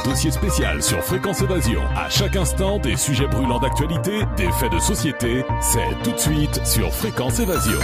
dossier spécial sur Fréquence Évasion. À chaque instant, des sujets brûlants d'actualité, des faits de société. C'est tout de suite sur Fréquence Évasion.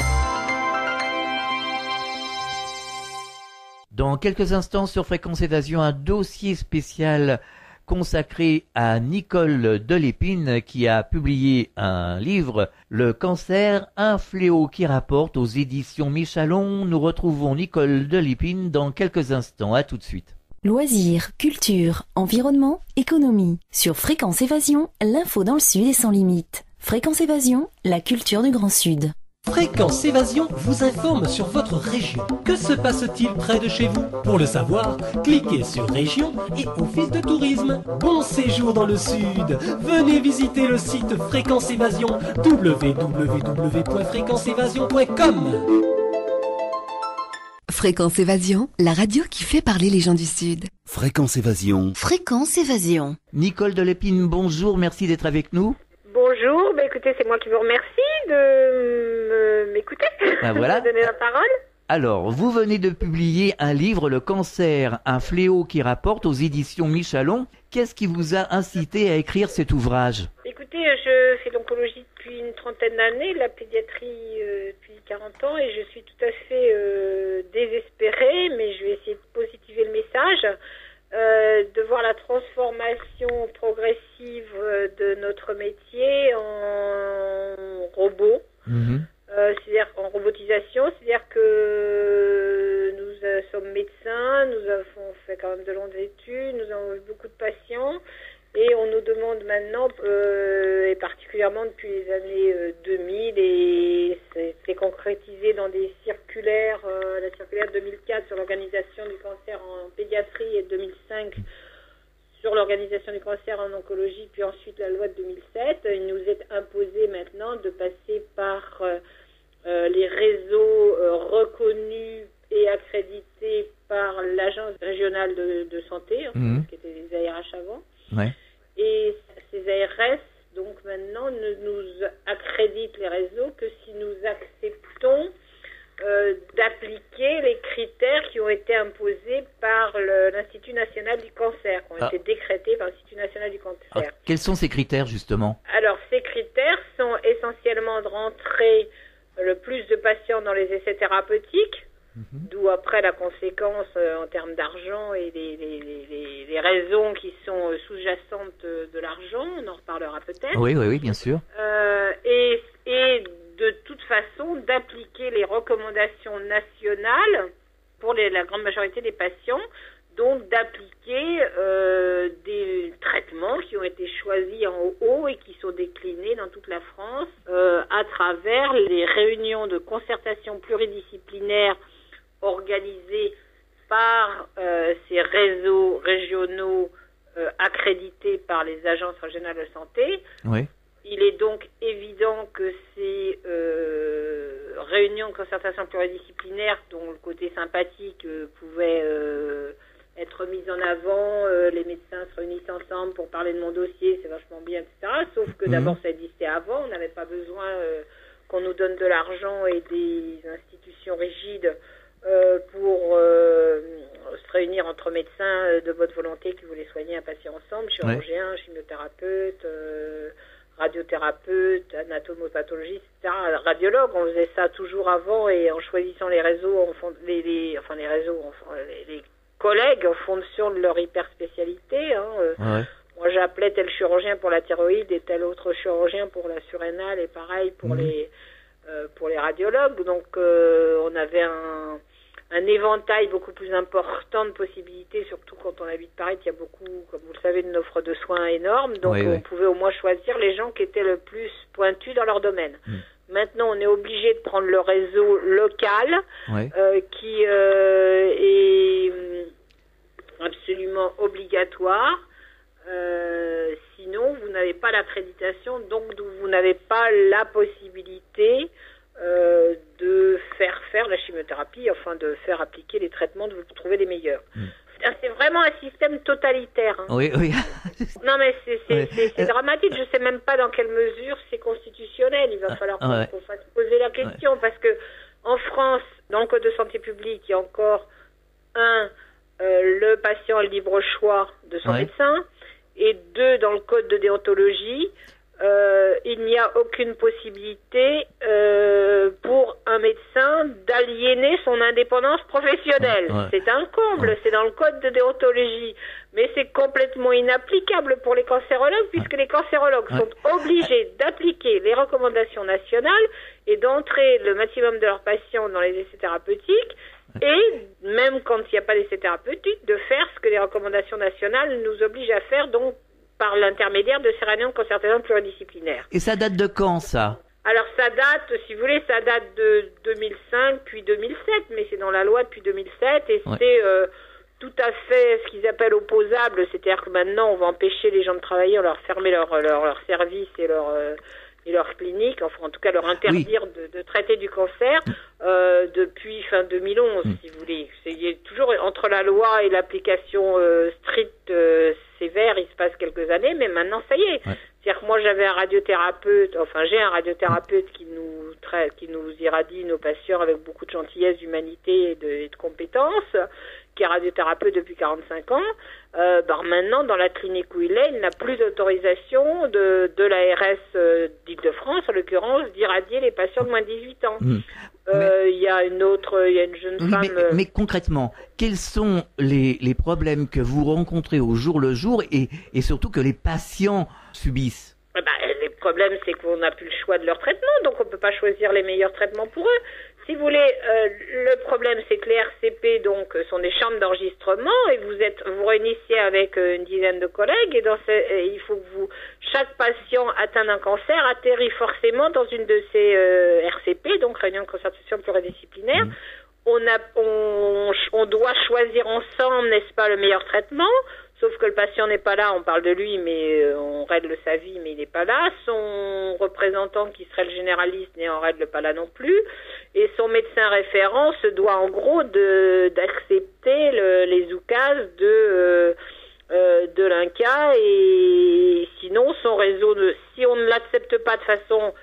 Dans quelques instants sur Fréquence Évasion, un dossier spécial consacré à Nicole Delépine qui a publié un livre, Le cancer, un fléau qui rapporte aux éditions Michalon. Nous retrouvons Nicole Delépine dans quelques instants. À tout de suite. Loisirs, culture, environnement, économie. Sur Fréquence Évasion, l'info dans le Sud est sans limite. Fréquence Évasion, la culture du Grand Sud. Fréquence Évasion vous informe sur votre région. Que se passe-t-il près de chez vous? Pour le savoir, cliquez sur Région et Office de tourisme. Bon séjour dans le Sud. Venez visiter le site Fréquence Évasion, www.fréquenceévasion.com. Fréquence Évasion, la radio qui fait parler les gens du Sud. Fréquence Évasion. Fréquence Évasion. Nicole Delépine, bonjour, merci d'être avec nous. Bonjour, écoutez, c'est moi qui vous remercie de m'écouter, voilà. de me donner la parole. Alors, vous venez de publier un livre, Le cancer, un fléau qui rapporte, aux éditions Michalon. Qu'est-ce qui vous a incité à écrire cet ouvrage? Écoutez, je fais l'oncologie depuis une trentaine d'années, la pédiatrie depuis 40 ans, et je suis tout à fait désespérée, mais je vais essayer de positiver le message. De voir la transformation progressive de notre métier en robot, c'est-à-dire en robotisation, c'est-à-dire que nous sommes médecins, nous avons fait quand même de longues études, nous avons eu beaucoup de patients, et on nous demande maintenant, et particulièrement depuis les années 2000, et c'est concrétisé dans des circulaires, la circulaire 2004 sur l'organisation du cancer en pédiatrie et 2005 sur l'organisation du cancer en oncologie, puis ensuite la loi de 2007. Il nous est imposé maintenant de passer par les réseaux reconnus et accrédités par l'agence régionale de santé, qui était les ARH avant. Ouais. Et ces ARS, donc maintenant, ne nous accréditent les réseaux que si nous acceptons d'appliquer les critères qui ont été imposés par l'Institut national du cancer, qui ont été décrétés par l'Institut national du cancer. Alors, quels sont ces critères, justement? Alors, ces critères sont essentiellement de rentrer le plus de patients dans les essais thérapeutiques, d'où après la conséquence en termes d'argent et les raisons qui sont sous-jacentes de l'argent, on en reparlera peut-être. Oui, bien sûr. Et de toute façon d'appliquer les recommandations nationales pour la grande majorité des patients, donc d'appliquer des traitements qui ont été choisis en haut et qui sont déclinés dans toute la France à travers les réunions de concertation pluridisciplinaire organisées par ces réseaux régionaux accrédités par les agences régionales de santé. Oui. Il est donc évident que ces réunions de concertation pluridisciplinaire, dont le côté sympathique pouvait être mis en avant, les médecins se réunissent ensemble pour parler de mon dossier, c'est vachement bien, etc. Sauf que d'abord ça existait avant, on n'avait pas besoin qu'on nous donne de l'argent et des institutions rigides pour se réunir entre médecins de bonne volonté qui voulaient soigner un patient ensemble, chirurgiens, chimiothérapeutes, radiothérapeutes, anatomopathologiste, etc. Radiologue, on faisait ça toujours avant, et en choisissant les réseaux, les collègues en fonction de leur hyperspécialité. Moi, j'appelais tel chirurgien pour la thyroïde et tel autre chirurgien pour la surrénale, et pareil pour les radiologues. Donc, on avait un éventail beaucoup plus important de possibilités, surtout quand on habite Paris, il y a beaucoup, comme vous le savez, une offre de soins énorme, donc on pouvait au moins choisir les gens qui étaient le plus pointus dans leur domaine. Maintenant, on est obligé de prendre le réseau local, qui est absolument obligatoire, sinon vous n'avez pas l'accréditation, donc vous n'avez pas la possibilité de faire la chimiothérapie, enfin de faire appliquer les traitements, de vous trouver les meilleurs. C'est vraiment un système totalitaire. Oui. Non mais c'est dramatique, je sais même pas dans quelle mesure c'est constitutionnel, il va falloir qu'on fasse poser la question, parce que en France, dans le Code de santé publique, il y a encore un le patient a le libre choix de son médecin, et 2, dans le code de déontologie, il n'y a aucune possibilité pour un médecin d'aliéner son indépendance professionnelle. C'est un comble, c'est dans le code de déontologie. Mais c'est complètement inapplicable pour les cancérologues, puisque les cancérologues sont obligés d'appliquer les recommandations nationales et d'entrer le maximum de leurs patients dans les essais thérapeutiques, et même quand il n'y a pas d'essais thérapeutiques, de faire ce que les recommandations nationales nous obligent à faire, donc par l'intermédiaire de ces réunions de concertation pluridisciplinaires. Et ça date de quand, ça ? Alors ça date, si vous voulez, ça date de 2005 puis 2007, mais c'est dans la loi depuis 2007, et c'est tout à fait ce qu'ils appellent opposable, c'est-à-dire que maintenant on va empêcher les gens de travailler, on leur fermer leur service et leur clinique, enfin en tout cas leur interdire de traiter du cancer depuis fin 2011, si vous voulez. Il y a toujours entre la loi et l'application stricte sévère, il se passe quelques années, mais maintenant ça y est. C'est-à-dire que moi j'avais un radiothérapeute, j'ai un radiothérapeute qui nous irradie nos patients avec beaucoup de gentillesse, d'humanité et de compétences, qui est radiothérapeute depuis 45 ans. Maintenant, dans la clinique où il est, il n'a plus d'autorisation de l'ARS d'Île-de-France, en l'occurrence, d'irradier les patients de moins de 18 ans. Il y a une jeune femme... Mais concrètement, quels sont les problèmes que vous rencontrez au jour le jour et surtout que les patients subissent? Les problèmes, c'est qu'on n'a plus le choix de leur traitement, donc on ne peut pas choisir les meilleurs traitements pour eux. Si vous voulez, le problème, c'est que les RCP, donc, sont des chambres d'enregistrement, et vous réunissez avec une dizaine de collègues, et il faut que chaque patient atteint d'un cancer atterrit forcément dans une de ces RCP, donc réunion de concertation pluridisciplinaire. On doit choisir ensemble, n'est-ce pas, le meilleur traitement. Sauf que le patient n'est pas là, on parle de lui, mais on règle sa vie, mais il n'est pas là. Son représentant, qui serait le généraliste, n'est en règle pas là non plus. Et son médecin référent se doit en gros d'accepter les oukases de l'INCa, et sinon son réseau, si on ne l'accepte pas de façon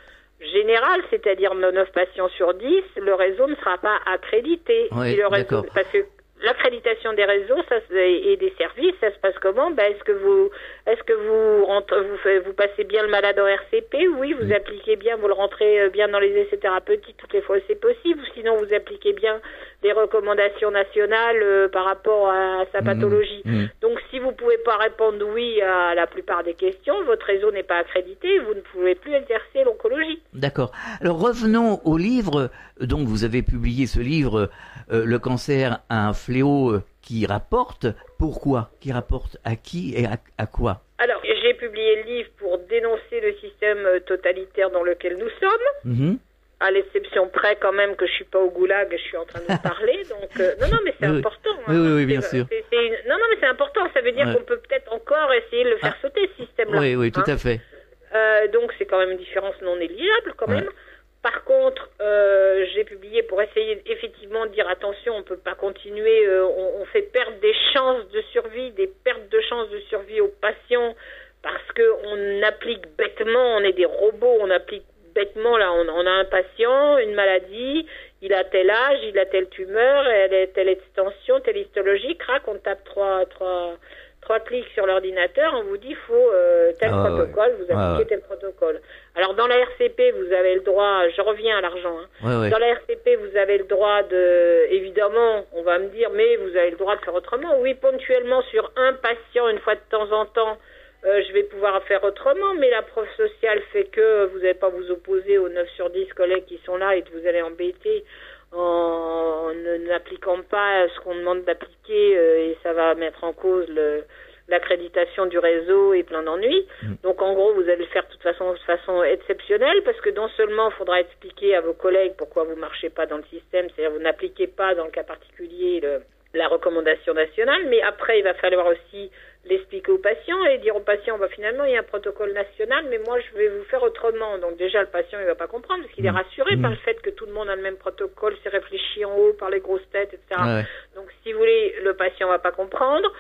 générale, c'est-à-dire 9 patients sur 10, le réseau ne sera pas accrédité. Oui, d'accord. Parce que l'accréditation des réseaux et des services, ça se passe comment? Est-ce que vous passez bien le malade en RCP? Oui, vous appliquez bien, vous le rentrez bien dans les essais thérapeutiques toutes les fois que c'est possible. Sinon, vous appliquez bien les recommandations nationales par rapport à sa pathologie. Donc, si vous pouvez pas répondre oui à la plupart des questions, votre réseau n'est pas accrédité, vous ne pouvez plus exercer l'oncologie. D'accord. Alors, revenons au livre. Donc, vous avez publié ce livre, Le cancer, un fléau qui rapporte. Pourquoi? Qui rapporte à qui et à quoi? Alors, j'ai publié le livre pour dénoncer le système totalitaire dans lequel nous sommes, à l'exception près quand même que je suis pas au goulag, je suis en train de vous parler, donc non, mais c'est important. Oui, bien sûr. Non, mais c'est important, ça veut dire qu'on peut peut-être encore essayer de le faire sauter, ce système-là. Oui, tout à fait. Donc, c'est quand même une différence non négligeable, quand même. Par contre, j'ai publié pour essayer effectivement de dire attention, on peut pas continuer, on fait perdre des chances de survie, des pertes de chances de survie aux patients parce que on applique bêtement, on est des robots, on applique bêtement, là, on a un patient, une maladie, il a tel âge, il a telle tumeur, telle extension, telle histologie, crac, on tape trois clics sur l'ordinateur, on vous dit faut tel protocole, vous appliquez tel protocole. Alors dans la RCP, vous avez le droit, je reviens à l'argent, dans la RCP, vous avez le droit évidemment, on va me dire, mais vous avez le droit de faire autrement. Oui, ponctuellement, sur un patient, une fois de temps en temps, je vais pouvoir faire autrement, mais la preuve sociale fait que vous n'allez pas vous opposer aux 9 sur 10 collègues qui sont là et que vous allez embêter en n'appliquant pas ce qu'on demande d'appliquer, et ça va mettre en cause l'accréditation du réseau et plein d'ennuis. Donc en gros, vous allez le faire de façon exceptionnelle, parce que non seulement il faudra expliquer à vos collègues pourquoi vous marchez pas dans le système, c'est-à-dire vous n'appliquez pas dans le cas particulier la recommandation nationale, mais après il va falloir aussi l'expliquer aux patients et dire aux patients, finalement il y a un protocole national, mais moi je vais vous faire autrement. Donc déjà le patient il va pas comprendre, parce qu'il est rassuré par le fait que tout le monde a le même protocole, c'est réfléchi en haut par les grosses têtes, etc. Donc si vous voulez, le patient va pas comprendre.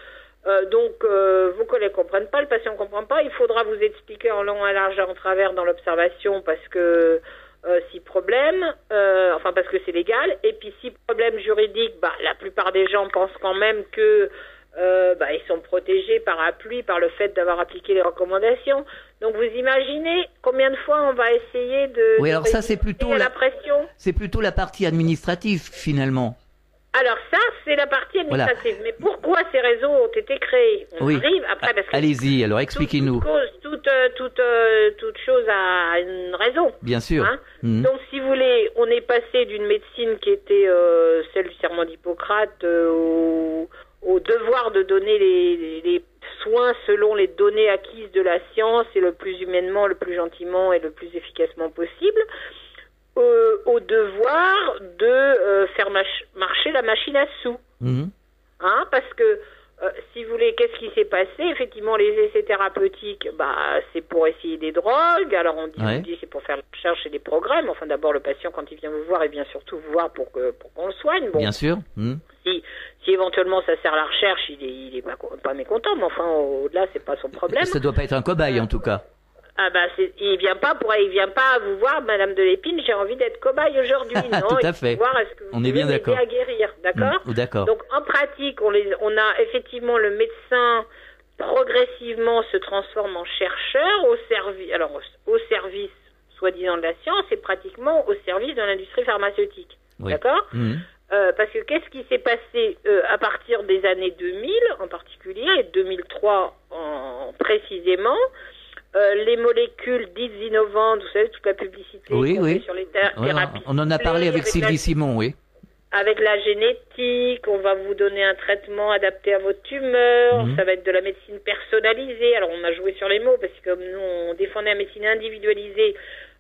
Donc vos collègues comprennent pas, le patient comprend pas, il faudra vous expliquer en long, en large, en travers dans l'observation, parce que si problème, enfin parce que c'est légal, et puis si problème juridique, la plupart des gens pensent quand même que ils sont protégés parapluie par le fait d'avoir appliqué les recommandations. Donc vous imaginez combien de fois on va essayer de alors ça c'est plutôt la pression. C'est plutôt la partie administrative finalement. Alors ça, c'est la partie administrative. Voilà. Mais pourquoi ces réseaux ont été créés? On arrive après parce que allez-y, alors expliquez-nous. Toute chose a une raison. Bien sûr. Hein Donc si vous voulez, on est passé d'une médecine qui était celle du serment d'Hippocrate au devoir de donner les soins selon les données acquises de la science et le plus humainement, le plus gentiment et le plus efficacement possible. Au devoir de faire marcher la machine à sous. Parce que, si vous voulez, qu'est-ce qui s'est passé? Effectivement, les essais thérapeutiques, c'est pour essayer des drogues. Alors, on dit c'est pour faire la recherche et des progrès. Mais enfin, d'abord, le patient, quand il vient vous voir, il vient surtout vous voir pour qu'on le soigne. Bon, bien sûr. Si éventuellement ça sert à la recherche, il est pas mécontent. Mais enfin, au-delà, c'est pas son problème. Ça doit pas être un cobaye, en tout cas. Il vient pas vous voir, Madame de Lépine, j'ai envie d'être cobaye aujourd'hui. Non, tout à fait. Voir est-ce que vous on est bien d'accord. à guérir, d'accord? D'accord. Donc en pratique, on a effectivement le médecin progressivement se transforme en chercheur au service soi-disant de la science et pratiquement au service de l'industrie pharmaceutique. Oui. D'accord? Parce que qu'est-ce qui s'est passé à partir des années 2000 en particulier et 2003 précisément? Les molécules dites innovantes, vous savez, toute la publicité sur les thérapies. On en a parlé avec Sylvie Simon, oui. Avec la génétique, on va vous donner un traitement adapté à votre tumeur, ça va être de la médecine personnalisée. Alors on a joué sur les mots parce que comme nous on défendait la médecine individualisée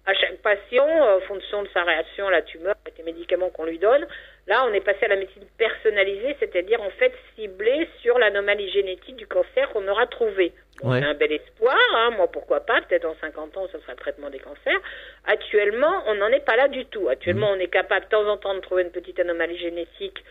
à chaque patient, en fonction de sa réaction à la tumeur, avec les médicaments qu'on lui donne. Là, on est passé à la médecine personnalisée, c'est-à-dire en fait ciblée sur l'anomalie génétique du cancer qu'on aura trouvé. Bon, c'est un bel espoir, moi pourquoi pas, peut-être dans 50 ans ça sera le traitement des cancers. Actuellement, on n'en est pas là du tout. Actuellement, on est capable de temps en temps de trouver une petite anomalie génétique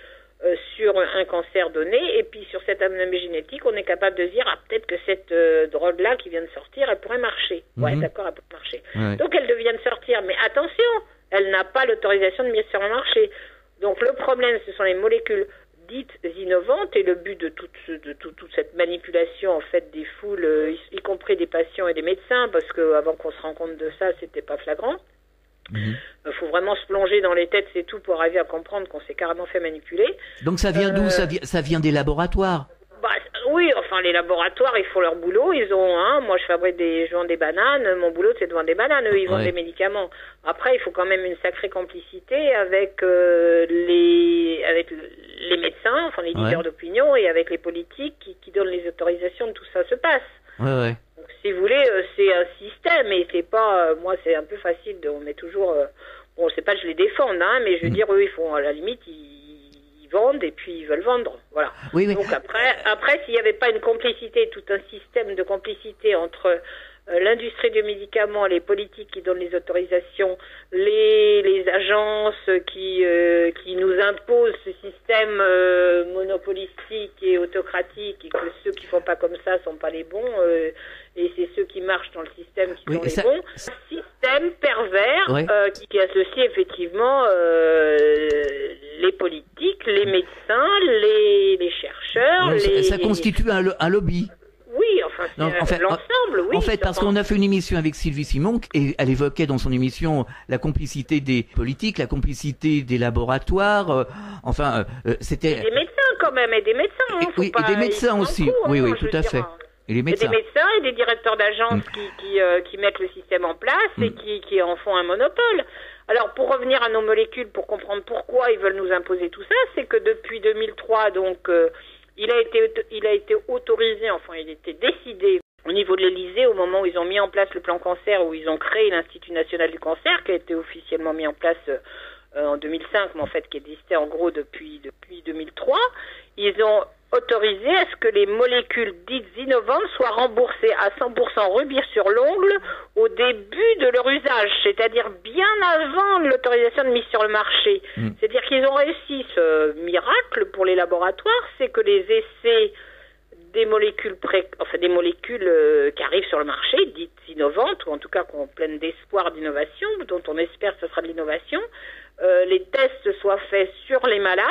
sur un cancer donné, et puis sur cette anomalie génétique, on est capable de dire peut-être que cette drogue-là qui vient de sortir, elle pourrait marcher. Ouais, d'accord, elle peut marcher. Donc elle vient de sortir, mais attention, elle n'a pas l'autorisation de mise sur le marché. Donc le problème, ce sont les molécules dites innovantes, et le but de toute cette manipulation en fait des foules, y compris des patients et des médecins, parce que avant qu'on se rende compte de ça, c'était pas flagrant. Faut vraiment se plonger dans les têtes, c'est tout, pour arriver à comprendre qu'on s'est carrément fait manipuler. Donc ça vient d'où? Ça vient des laboratoires? Oui, enfin les laboratoires, ils font leur boulot, ils ont moi je vends des bananes, mon boulot c'est de vendre des bananes, eux ils vendent des médicaments. Après il faut quand même une sacrée complicité avec les médecins, enfin les leaders d'opinion, et avec les politiques qui donnent les autorisations de tout ça se passe. Donc si vous voulez, c'est un système, et c'est pas moi c'est un peu facile on met toujours c'est pas que je les défends, mais je veux dire eux ils font à la limite ils vendent et puis ils veulent vendre, voilà. Donc après s'il n'y avait pas une complicité, tout un système de complicité entre l'industrie du médicament, les politiques qui donnent les autorisations, les agences qui nous imposent ce système monopolistique et autocratique, et que ceux qui font pas comme ça sont pas les bons, et c'est ceux qui marchent dans le système qui sont les bons. Un système pervers qui associe effectivement les politiques, les médecins, les chercheurs. Ça constitue un lobby. Oui, c'est l'ensemble, oui. En fait, parce qu'on a fait une émission avec Sylvie Simon, et elle évoquait dans son émission la complicité des politiques, la complicité des laboratoires, c'était... Et des médecins quand même, et des médecins. Et des médecins aussi, oui, tout à fait. Et des médecins et des directeurs d'agences qui mettent le système en place et qui en font un monopole. Alors, pour revenir à nos molécules, pour comprendre pourquoi ils veulent nous imposer tout ça, c'est que depuis 2003, donc... Il a été autorisé, enfin il était décidé au niveau de l'Élysée au moment où ils ont mis en place le plan cancer, où ils ont créé l'Institut national du cancer, qui a été officiellement mis en place en 2005, mais en fait qui existait en gros depuis 2003. Ils ont autorisé à ce que les molécules dites innovantes soient remboursées à 100% rubis sur l'ongle au début de leur usage, c'est-à-dire bien avant l'autorisation de mise sur le marché. C'est-à-dire qu'ils ont réussi ce miracle pour les laboratoires, c'est que les essais des molécules qui arrivent sur le marché, dites innovantes, ou en tout cas qui ont plein d'espoir d'innovation, dont on espère que ce sera de l'innovation. Les tests soient faits sur les malades,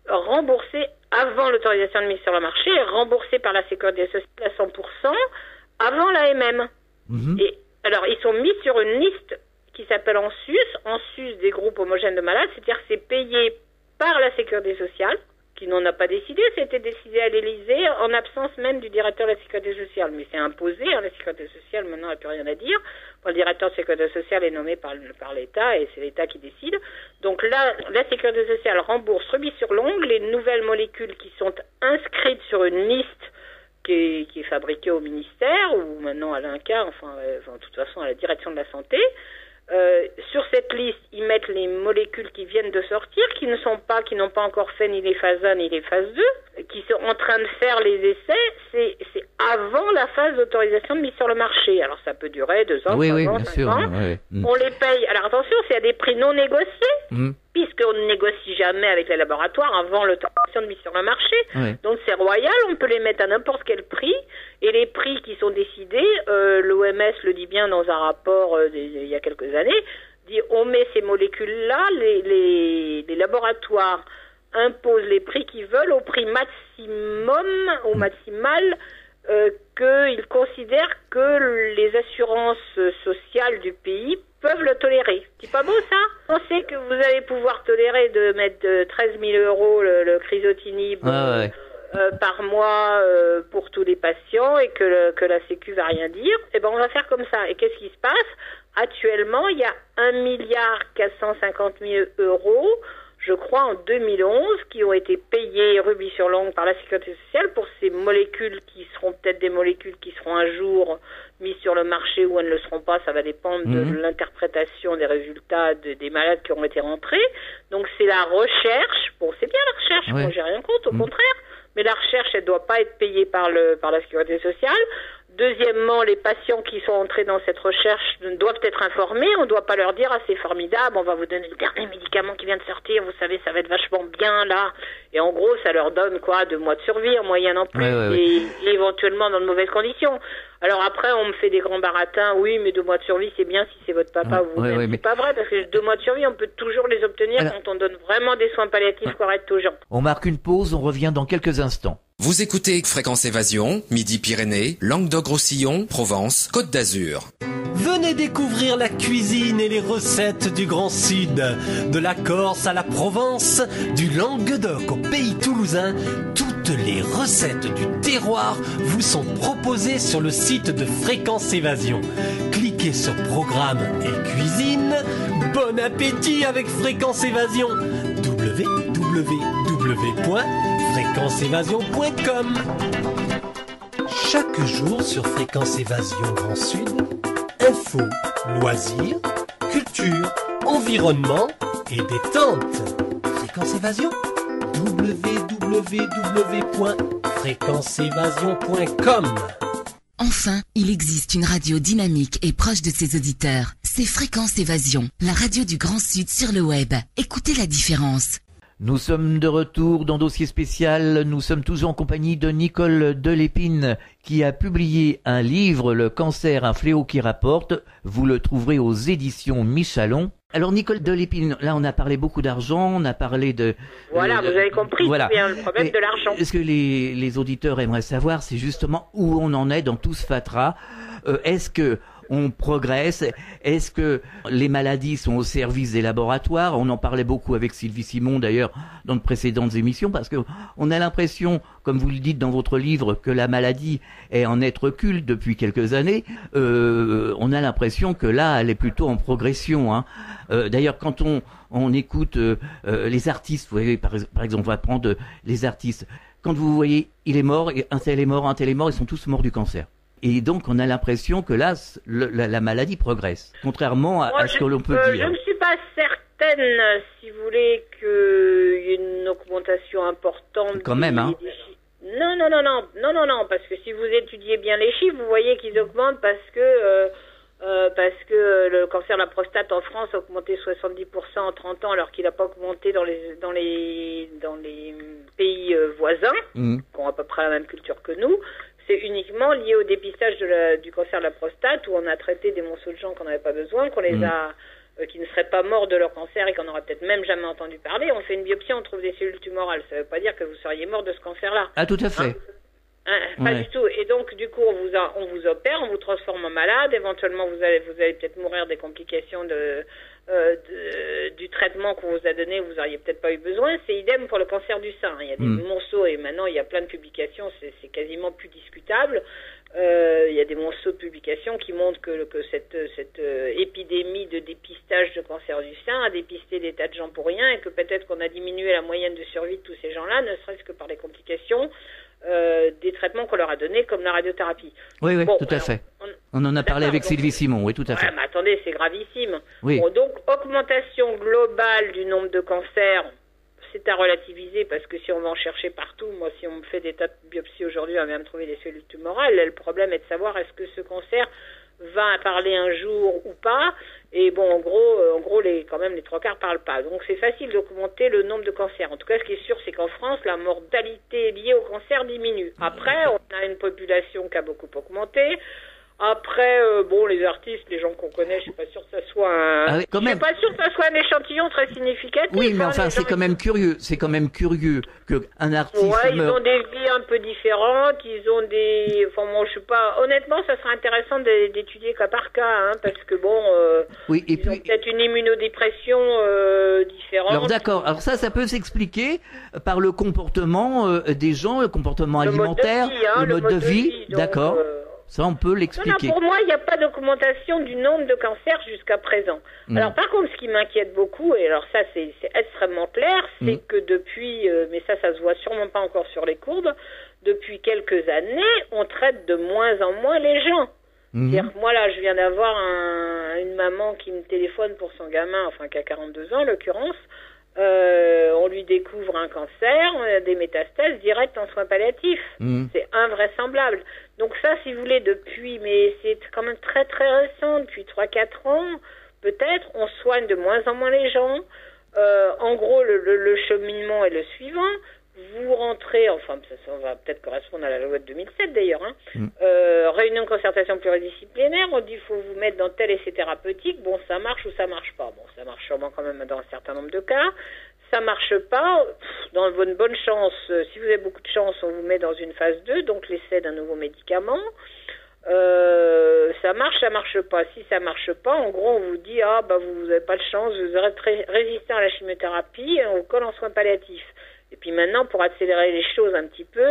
remboursés avant l'autorisation de mise sur le marché, et remboursés par la sécurité sociale à 100% avant l'AMM. Et alors, ils sont mis sur une liste qui s'appelle en sus des groupes homogènes de malades, c'est-à-dire que c'est payé par la sécurité sociale, qui n'en a pas décidé, c'était décidé à l'Élysée en absence même du directeur de la sécurité sociale. Mais c'est imposé, la sécurité sociale maintenant n'a plus rien à dire. Le directeur de la sécurité sociale est nommé par l'État et c'est l'État qui décide. Donc là, la sécurité sociale rembourse rubis sur l'ongle les nouvelles molécules qui sont inscrites sur une liste qui est fabriquée au ministère ou maintenant à l'INCa, de toute façon à la direction de la santé. Sur cette liste, ils mettent les molécules qui viennent de sortir, qui n'ont pas encore fait ni les phases 1 ni les phases 2, qui sont en train de faire les essais. C'est avant la phase d'autorisation de mise sur le marché. Alors ça peut durer 2 ans, 3 ans, 5 ans. On les paye. Alors attention, c'est à des prix non négociés, puisqu'on ne négocie jamais avec les laboratoires avant l'autorisation de mise sur le marché. Donc c'est royal, on peut les mettre à n'importe quel prix. Et les prix qui sont décidés, l'OMS le dit bien dans un rapport il y a quelques années, dit on met ces molécules-là, les laboratoires imposent les prix qu'ils veulent au prix maximal qu'ils considèrent que les assurances sociales du pays peuvent le tolérer. C'est pas beau ça? On sait que vous allez pouvoir tolérer de mettre 13 000 euros le crisotinib par mois pour tous les patients et que la Sécu va rien dire. Eh ben on va faire comme ça. Et qu'est-ce qui se passe? Actuellement, il y a 1,450 milliard euros, je crois, en 2011, qui ont été payés rubis sur l'ongle par la Sécurité sociale pour ces molécules qui seront peut-être des molécules qui seront un jour mises sur le marché ou elles ne le seront pas. Ça va dépendre de l'interprétation des résultats des malades qui auront été rentrés. Donc c'est la recherche. Bon, c'est bien la recherche. Moi, j'ai rien contre, au contraire. Mais la recherche, elle ne doit pas être payée par la Sécurité sociale. Deuxièmement, les patients qui sont entrés dans cette recherche doivent être informés. On ne doit pas leur dire « Ah, c'est formidable, on va vous donner le dernier médicament qui vient de sortir, vous savez, ça va être vachement bien, là. » Et en gros, ça leur donne, 2 mois de survie en moyenne en plus, et éventuellement dans de mauvaises conditions. Alors après, on me fait des grands baratins. Oui, mais 2 mois de survie, c'est bien si c'est votre papa ou vous-même. C'est pas vrai, parce que 2 mois de survie, on peut toujours les obtenir quand on donne vraiment des soins palliatifs corrects aux gens. On marque une pause, on revient dans quelques instants. Vous écoutez Fréquence Évasion, Midi-Pyrénées, Languedoc-Roussillon, Provence, Côte d'Azur. Venez découvrir la cuisine et les recettes du Grand Sud. De la Corse à la Provence, du Languedoc au pays toulousain, toutes les recettes du terroir vous sont proposées sur le site de Fréquence Évasion. Cliquez sur Programme et Cuisine. Bon appétit avec Fréquence Évasion. www.fréquenceévasion.com. Chaque jour sur Fréquence Évasion Grand Sud, info, loisirs, culture, environnement et détente. Fréquence Évasion, www.fréquenceévasion.com. Enfin, il existe une radio dynamique et proche de ses auditeurs. C'est Fréquence Évasion, la radio du Grand Sud sur le web. Écoutez la différence. Nous sommes de retour dans Dossier spécial. Nous sommes toujours en compagnie de Nicole Delépine qui a publié un livre, Le cancer, un fléau qui rapporte. Vous le trouverez aux éditions Michalon. Alors Nicole Delépine, là on a parlé beaucoup d'argent, on a parlé de... Voilà, vous avez compris, c'est bien le problème de l'argent. Ce que les auditeurs aimeraient savoir, c'est justement où on en est dans tout ce fatras. Est-ce que on progresse? Est-ce que les maladies sont au service des laboratoires? On en parlait beaucoup avec Sylvie Simon d'ailleurs dans de précédentes émissions, parce que on a l'impression, comme vous le dites dans votre livre, que la maladie est en être recul depuis quelques années. On a l'impression que là, elle est plutôt en progression, hein. D'ailleurs, quand on écoute les artistes, vous voyez, par exemple, on va prendre les artistes. Quand vous voyez, il est mort, un tel est mort, ils sont tous morts du cancer. Et donc, on a l'impression que là, la maladie progresse, contrairement à ce que l'on peut dire. Je ne suis pas certaine, si vous voulez, qu'il y ait une augmentation importante. Quand même, hein. Non, parce que si vous étudiez bien les chiffres, vous voyez qu'ils augmentent parce que parce que le cancer de la prostate en France a augmenté 70% en 30 ans, alors qu'il n'a pas augmenté dans les pays voisins, qui ont à peu près la même culture que nous. C'est uniquement lié au dépistage du cancer de la prostate, où on a traité des monceaux de gens qu'on n'avait pas besoin, qu'on les a, qui ne seraient pas morts de leur cancer et qu'on n'aurait peut-être même jamais entendu parler. On fait une biopsie, on trouve des cellules tumorales. Ça ne veut pas dire que vous seriez mort de ce cancer-là. Ah, tout à fait. Pas du tout. Et donc, du coup, on vous opère, on vous transforme en malade. Éventuellement, vous allez peut-être mourir des complications du traitement qu'on vous a donné. Vous auriez peut-être pas eu besoin. C'est idem pour le cancer du sein. Il y a des monceaux, et maintenant, il y a plein de publications. C'est quasiment plus discutable. Il y a des monceaux de publications qui montrent que cette épidémie de dépistage de cancer du sein a dépisté des tas de gens pour rien, et que peut-être qu'on a diminué la moyenne de survie de tous ces gens-là, ne serait-ce que par les complications des traitements qu'on leur a donnés, comme la radiothérapie. Oui, bon, tout à fait. On en a parlé avec Sylvie Simon, oui, tout à fait. Mais attendez, c'est gravissime. Oui. Bon, donc, augmentation globale du nombre de cancers, c'est à relativiser, parce que si on va en chercher partout, moi, si on me fait des tas de biopsies aujourd'hui, on vient me trouver des cellules tumorales, le problème est de savoir est-ce que ce cancer va parler un jour ou pas. Et bon, en gros, quand même, les trois quarts parlent pas. Donc, c'est facile d'augmenter le nombre de cancers. En tout cas, ce qui est sûr, c'est qu'en France, la mortalité liée au cancer diminue. Après, on a une population qui a beaucoup augmenté. Après, les artistes, les gens qu'on connaît, je suis pas sûr que ça soit un échantillon très significatif. Oui, mais enfin, c'est quand même curieux. C'est quand même curieux qu'un artiste ils ont des vies un peu différentes. Ils ont des. Enfin, moi, je sais pas. Honnêtement, ça serait intéressant d'étudier cas par cas, parce que oui, et ils ont peut-être une immunodépression différente. Alors d'accord. Alors ça peut s'expliquer par le comportement des gens, le comportement alimentaire, le mode de vie. D'accord. Ça, on peut l'expliquer. Non, pour moi, il n'y a pas d'augmentation du nombre de cancers jusqu'à présent. Alors, par contre, ce qui m'inquiète beaucoup, et alors ça, c'est extrêmement clair, c'est que depuis, mais ça se voit sûrement pas encore sur les courbes, depuis quelques années, on traite de moins en moins les gens. C'est-à-dire que moi, là, je viens d'avoir une maman qui me téléphone pour son gamin, enfin, qui a 42 ans, en l'occurrence. On lui découvre un cancer, des métastases directes en soins palliatifs. C'est invraisemblable. Donc ça, si vous voulez, mais c'est quand même très très récent, depuis 3-4 ans, peut-être, on soigne de moins en moins les gens. En gros, le cheminement est le suivant. Vous rentrez, enfin, ça va peut-être correspondre à la loi de 2007 d'ailleurs, réunion de concertation pluridisciplinaire, on dit il faut vous mettre dans tel essai thérapeutique, bon, ça marche ou ça marche pas. Bon, ça marche sûrement quand même dans un certain nombre de cas. Ça marche pas, dans une bonne chance, si vous avez beaucoup de chance, on vous met dans une phase 2, donc l'essai d'un nouveau médicament. Ça marche pas. Si ça marche pas, en gros, on vous dit, vous avez pas de chance, vous êtes résistant à la chimiothérapie, et on vous colle en soins palliatifs. Et puis maintenant, pour accélérer les choses un petit peu,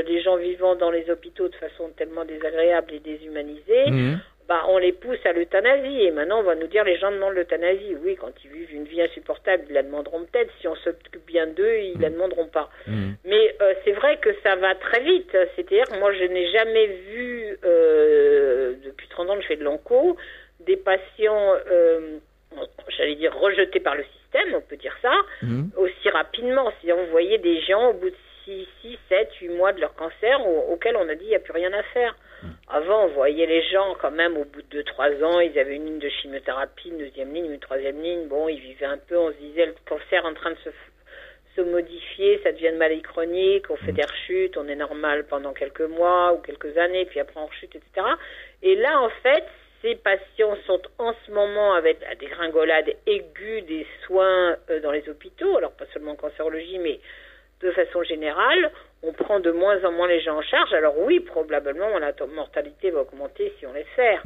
les gens vivant dans les hôpitaux de façon tellement désagréable et déshumanisée, on les pousse à l'euthanasie. Et maintenant, on va nous dire les gens demandent l'euthanasie. Oui, quand ils vivent une vie insupportable, ils la demanderont peut-être. Si on s'occupe bien d'eux, ils la demanderont pas. Mais c'est vrai que ça va très vite. C'est-à-dire que moi, je n'ai jamais vu, depuis 30 ans que je fais de l'onco, des patients, j'allais dire, rejetés par le système, on peut dire ça, aussi rapidement. Si vous voyez des gens au bout de 6, 7, 8 mois de leur cancer auxquels on a dit il n'y a plus rien à faire. Avant, on voyait les gens quand même au bout de 2-3 ans, ils avaient une ligne de chimiothérapie, une deuxième ligne, une troisième ligne. Bon, ils vivaient un peu, on se disait le cancer en train de se modifier, ça devient une maladie chronique, on fait des rechutes, on est normal pendant quelques mois ou quelques années, puis après on rechute, etc. Et là, en fait, ces patients sont en ce moment avec la dégringolade aiguë des soins dans les hôpitaux, alors pas seulement en cancérologie, mais de façon générale, on prend de moins en moins les gens en charge. Alors oui, probablement, la mortalité va augmenter si on laisse faire.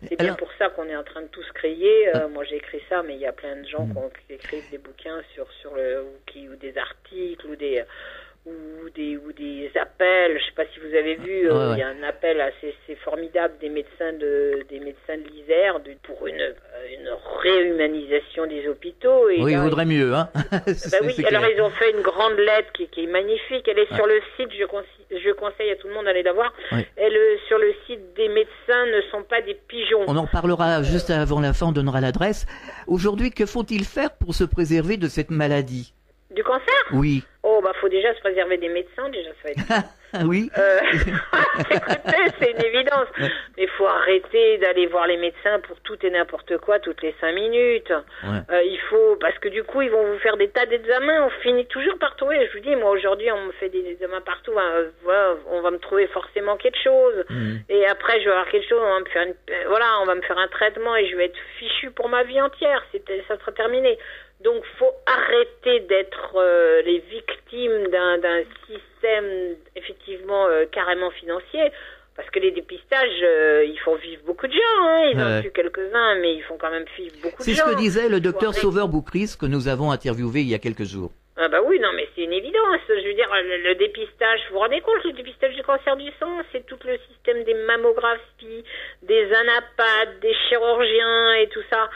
C'est bien pour ça qu'on est en train de tous crier. Moi, j'ai écrit ça, mais il y a plein de gens qui écrivent des bouquins ou des articles ou des appels. Je sais pas si vous avez vu, il y a un appel assez formidable des médecins de l'Isère pour une réhumanisation des hôpitaux. Et oui, il vaudrait mieux, hein. Oui, alors ils ont fait une grande lettre qui est magnifique. Elle est sur le site, je conseille à tout le monde d'aller la voir. Sur le site des médecins ne sont pas des pigeons. On en parlera juste avant la fin, on donnera l'adresse. Aujourd'hui, que faut-il faire pour se préserver de cette maladie ? Du cancer ? Oui. Faut déjà se préserver des médecins, déjà ça va être Ah oui. Écoutez, c'est une évidence. Mais il faut arrêter d'aller voir les médecins pour tout et n'importe quoi toutes les 5 minutes. Il faut, parce que du coup, ils vont vous faire des tas d'examens. On finit toujours par trouver. Je vous dis, moi aujourd'hui, on me fait des examens partout. Voilà, on va me trouver forcément quelque chose. Et après, je vais avoir quelque chose. On va me faire on va me faire un traitement et je vais être fichu pour ma vie entière. Ça sera terminé. Donc, faut arrêter d'être les victimes d'un système effectivement carrément financier, parce que les dépistages, ils font vivre beaucoup de gens. Hein. Ils en tuent quelques-uns, mais ils font quand même vivre beaucoup de gens. C'est ce que disait le docteur Sauveur-Boucris que nous avons interviewé il y a quelques jours. Ah bah oui, non, mais c'est une évidence. Je veux dire, le dépistage, vous vous rendez compte, le dépistage du cancer du sang, c'est tout le système des mammographies, des anapathes, des chirurgiens et tout ça.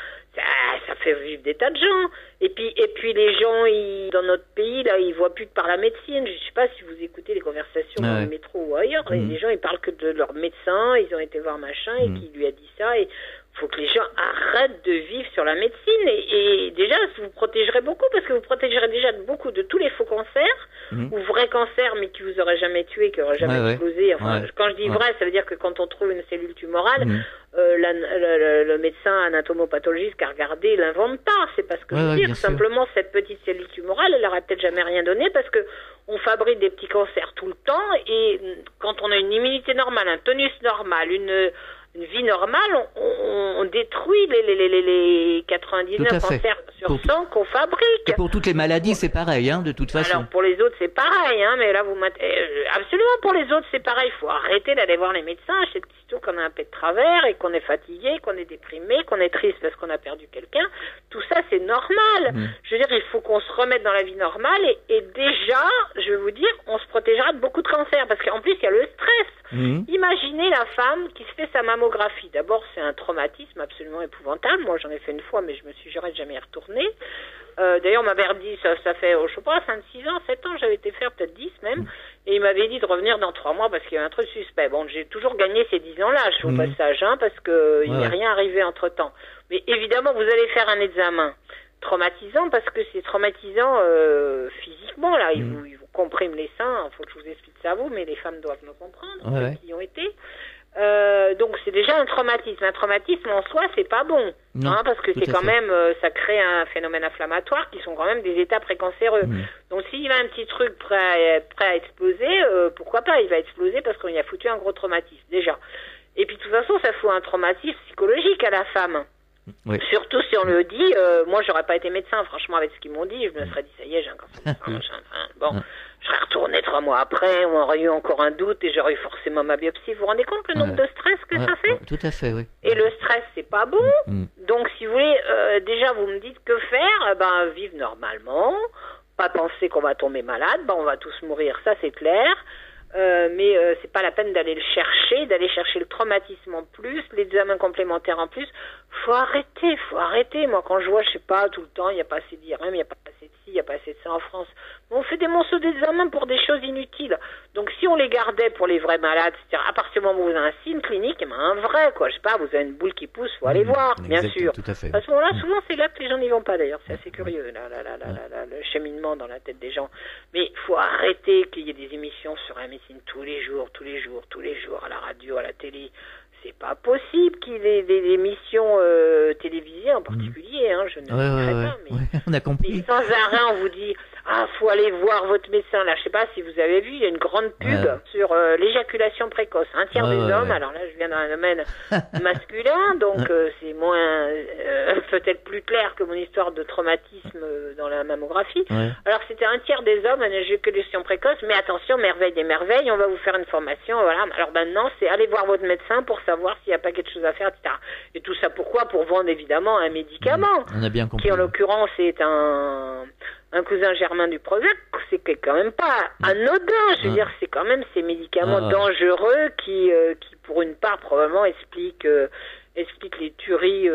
Ça fait vivre des tas de gens. Et puis les gens, dans notre pays, là, ils voient plus que par la médecine. Je sais pas si vous écoutez les conversations dans le métro ou ailleurs. Les gens, ils parlent que de leur médecin. Ils ont été voir machin et qui lui a dit ça. Et faut que les gens arrêtent de vivre sur la médecine. Et déjà, vous protégerez beaucoup, parce que vous protégerez déjà beaucoup de tous les faux cancers, ou vrais cancers, mais qui vous auraient jamais tué, qui auraient jamais explosé. Enfin, quand je dis vrai, ça veut dire que quand on trouve une cellule tumorale, le médecin anatomopathologiste qui a regardé l'invente pas. C'est pas ce que je veux dire. Simplement, cette petite cellule tumorale, elle aurait peut-être jamais rien donné, parce que on fabrique des petits cancers tout le temps, et quand on a une immunité normale, un tonus normal, une vie normale, on détruit les 99 cancers sur 100 qu'on fabrique. Et pour toutes les maladies, c'est pareil, hein, de toute façon. Alors, pour les autres, c'est pareil, hein, mais là, absolument, pour les autres, c'est pareil. Il faut arrêter d'aller voir les médecins. C'est plutôt qu'on a un peu de travers et qu'on est fatigué, qu'on est déprimé, qu'on est triste parce qu'on a perdu quelqu'un. Tout ça, c'est normal. Je veux dire, il faut qu'on se remette dans la vie normale, et déjà, je vais vous dire, on se protégera de beaucoup de cancers, parce qu'en plus, il y a le stress. Imaginez la femme qui se fait sa mammographie. D'abord, c'est un traumatisme absolument épouvantable. Moi, j'en ai fait une fois, mais je me suis juré de jamais y retourner. D'ailleurs, on m'avait dit, ça fait, je sais pas, 5-6 ans, 7 ans, j'avais été faire peut-être 10 même, et il m'avait dit de revenir dans 3 mois parce qu'il y avait un truc suspect. Bon, j'ai toujours gagné ces 10 ans-là, au passage, hein, parce que il n'est rien arrivé entre-temps. Mais évidemment, vous allez faire un examen traumatisant, parce que c'est traumatisant physiquement, là. Ils vous compriment les seins. Il faut que je vous explique ça à vous, mais les femmes doivent me comprendre, ceux qui y ont été. Donc c'est déjà un traumatisme. Un traumatisme en soi, c'est pas bon, hein, parce que c'est quand même, ça crée un phénomène inflammatoire qui sont quand même des états précancéreux. Donc s'il y a un petit truc prêt à exploser, pourquoi pas, il va exploser parce qu'on y a foutu un gros traumatisme déjà. Et puis de toute façon, ça fout un traumatisme psychologique à la femme. Surtout si on le dit, moi j'aurais pas été médecin, franchement, avec ce qu'ils m'ont dit, je me serais dit ça y est, j'ai un cancer. Bon, je serais retourné 3 mois après, on aurait eu encore un doute et j'aurais eu forcément ma biopsie. Vous vous rendez compte le nombre de stress que ça fait? Tout à fait, oui. Et le stress, c'est pas bon. Donc si vous voulez, déjà vous me dites que faire, vivre normalement, pas penser qu'on va tomber malade, on va tous mourir, ça c'est clair. Mais c'est pas la peine d'aller d'aller chercher le traumatisme en plus, l'examen complémentaire en plus. Faut arrêter. Moi, quand je vois, je sais pas, tout le temps, il n'y a pas assez d'IRM, il n'y a pas assez de ci, il n'y a pas assez de ça en France. On fait des monceaux d'examens pour des choses inutiles. Donc, si on les gardait pour les vrais malades, c'est-à-dire à partir du moment où vous avez un signe clinique, un vrai, quoi. Je sais pas, vous avez une boule qui pousse, faut aller voir, bien sûr. Tout à fait. À ce moment-là, souvent, c'est là que les gens n'y vont pas, d'ailleurs. C'est assez curieux, le cheminement dans la tête des gens. Mais il faut arrêter qu'il y ait des émissions sur la médecine tous les jours, à la radio, à la télé. C'est pas possible qu'il y ait des émissions télévisées en particulier, hein, je ne sais pas, mais on a compris. Mais sans arrêt on vous dit faut aller voir votre médecin. Là, je sais pas si vous avez vu, il y a une grande pub sur l'éjaculation précoce. Un tiers des hommes, alors là je viens d'un domaine masculin, donc c'est moins peut-être plus clair que mon histoire de traumatisme dans la mammographie. Alors c'était un tiers des hommes, une éjaculation précoce, mais attention, merveille des merveilles, on va vous faire une formation, voilà. Alors maintenant, c'est aller voir votre médecin pour savoir s'il n'y a pas quelque chose à faire, etc. Et tout ça pourquoi? Pour vendre évidemment un médicament, on a bien compris, qui en l'occurrence est un cousin germain du Prozac. C'est quand même pas anodin, je veux dire, c'est quand même ces médicaments dangereux qui pour une part probablement expliquent les tueries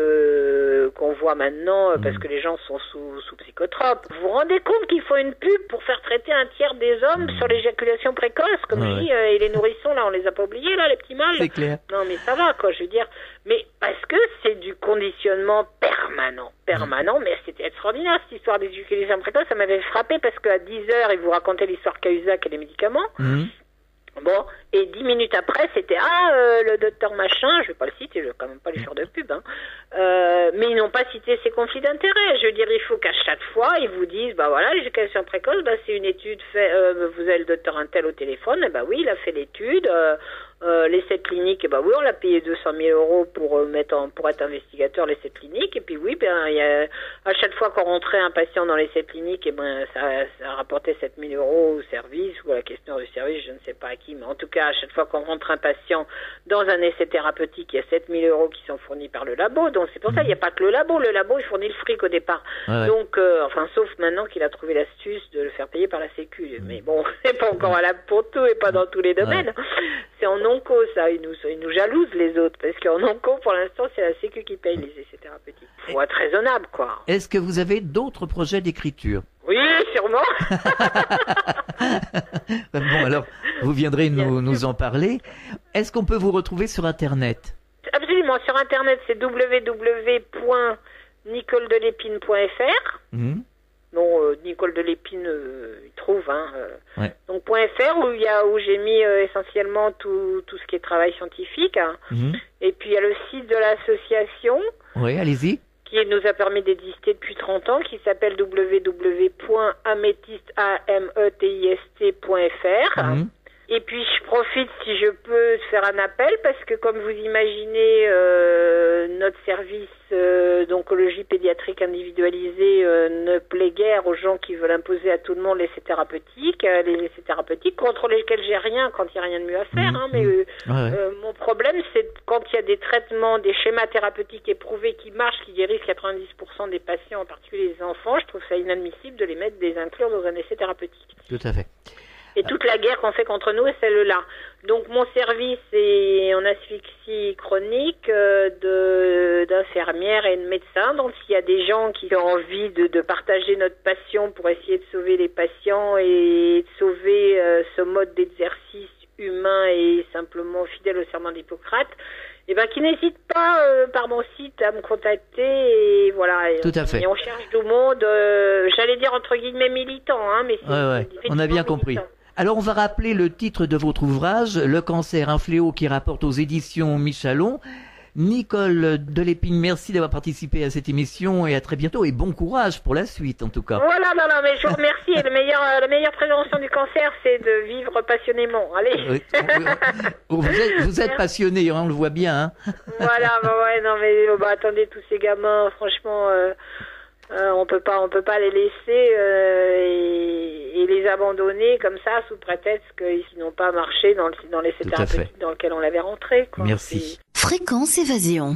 qu'on voit maintenant parce que les gens sont sous psychotropes. Vous vous rendez compte qu'il faut une pub pour faire traiter un tiers des hommes sur l'éjaculation précoce, comme je dis, et les nourrissons, là, on les a pas oubliés, là, les petits mâles. C'est clair. Non, mais ça va, quoi, je veux dire. Mais parce que c'est du conditionnement permanent. Mais c'était extraordinaire, cette histoire d'éjaculation précoce. Ça m'avait frappé parce qu'à 10h, ils vous racontaient l'histoire Cahuzac et les médicaments. Bon, et 10 minutes après, c'était le docteur machin, je vais pas le citer, je vais quand même pas lui faire de pub, hein. Mais ils n'ont pas cité ses conflits d'intérêt. Je veux dire, il faut qu'à chaque fois, ils vous disent, bah voilà, l'éducation précoce, bah c'est une étude faite, vous avez le docteur Intel au téléphone, et bah oui, il a fait l'étude, l'essai clinique, et bah oui, on l'a payé 200 000 euros pour être investigateur l'essai clinique, et puis oui, ben à chaque fois qu'on rentrait un patient dans l'essai clinique, et ben ça rapportait 7 000 euros au service ou à la questionnaire du service, je ne sais pas à qui, mais en tout cas, à chaque fois qu'on rentre un patient dans un essai thérapeutique, il y a 7 000 euros qui sont fournis par le labo, donc c'est pour ça, il n'y a pas que le labo il fournit le fric au départ. Ouais. Donc, enfin, sauf maintenant qu'il a trouvé l'astuce de le faire payer par la Sécu, mais bon, c'est pas encore valable pour tout et pas dans tous les domaines. C'est en onco, ça, ils nous jalousent les autres, parce qu'en onco, pour l'instant, c'est la Sécu qui paye les essais thérapeutiques. Faut être raisonnable, quoi. Est-ce que vous avez d'autres projets d'écriture? Oui, sûrement. Bon, alors, vous viendrez nous en parler. Est-ce qu'on peut vous retrouver sur Internet? Absolument, sur Internet, c'est www.nicoledelépine.fr. Non, Nicole Delépine, il trouve, hein. Ouais. Donc .fr où j'ai mis essentiellement tout ce qui est travail scientifique. Hein. Et puis il y a le site de l'association. Oui, allez-y. Qui nous a permis d'exister depuis 30 ans, qui s'appelle www.ametist.fr. Et puis je profite, si je peux, de faire un appel, parce que comme vous imaginez, notre service d'oncologie pédiatrique individualisée ne plaît guère aux gens qui veulent imposer à tout le monde l'essai thérapeutique, contre lesquels j'ai rien quand il n'y a rien de mieux à faire. Hein, mais mon problème, c'est quand il y a des traitements, des schémas thérapeutiques éprouvés qui marchent, qui guérissent 90% des patients, en particulier les enfants, je trouve ça inadmissible de les inclure dans un essai thérapeutique. Tout à fait. Et toute la guerre qu'on fait contre nous est celle-là. Donc mon service est en asphyxie chronique d'infirmières et de médecins. Donc s'il y a des gens qui ont envie de partager notre passion pour essayer de sauver les patients et de sauver ce mode d'exercice humain et simplement fidèle au serment d'Hippocrate, eh ben, qui n'hésite pas par mon site à me contacter et voilà. Tout à fait. Et on cherche du monde, j'allais dire entre guillemets militant, hein, mais c'est on a bien compris. Alors on va rappeler le titre de votre ouvrage, Le cancer, un fléau, qui rapporte aux éditions Michalon. Nicole Delépine, merci d'avoir participé à cette émission et à très bientôt et bon courage pour la suite en tout cas. Voilà, non, mais je vous remercie et la meilleure prévention du cancer, c'est de vivre passionnément. Allez. Vous êtes passionné, on le voit bien. Hein. Voilà, attendez, tous ces gamins, franchement, on peut pas les laisser et les abandonner comme ça sous prétexte qu'ils n'ont pas marché dans l'essai thérapeutique dans lequel on l'avait rentré. Quoi. Merci. Fréquence Évasion.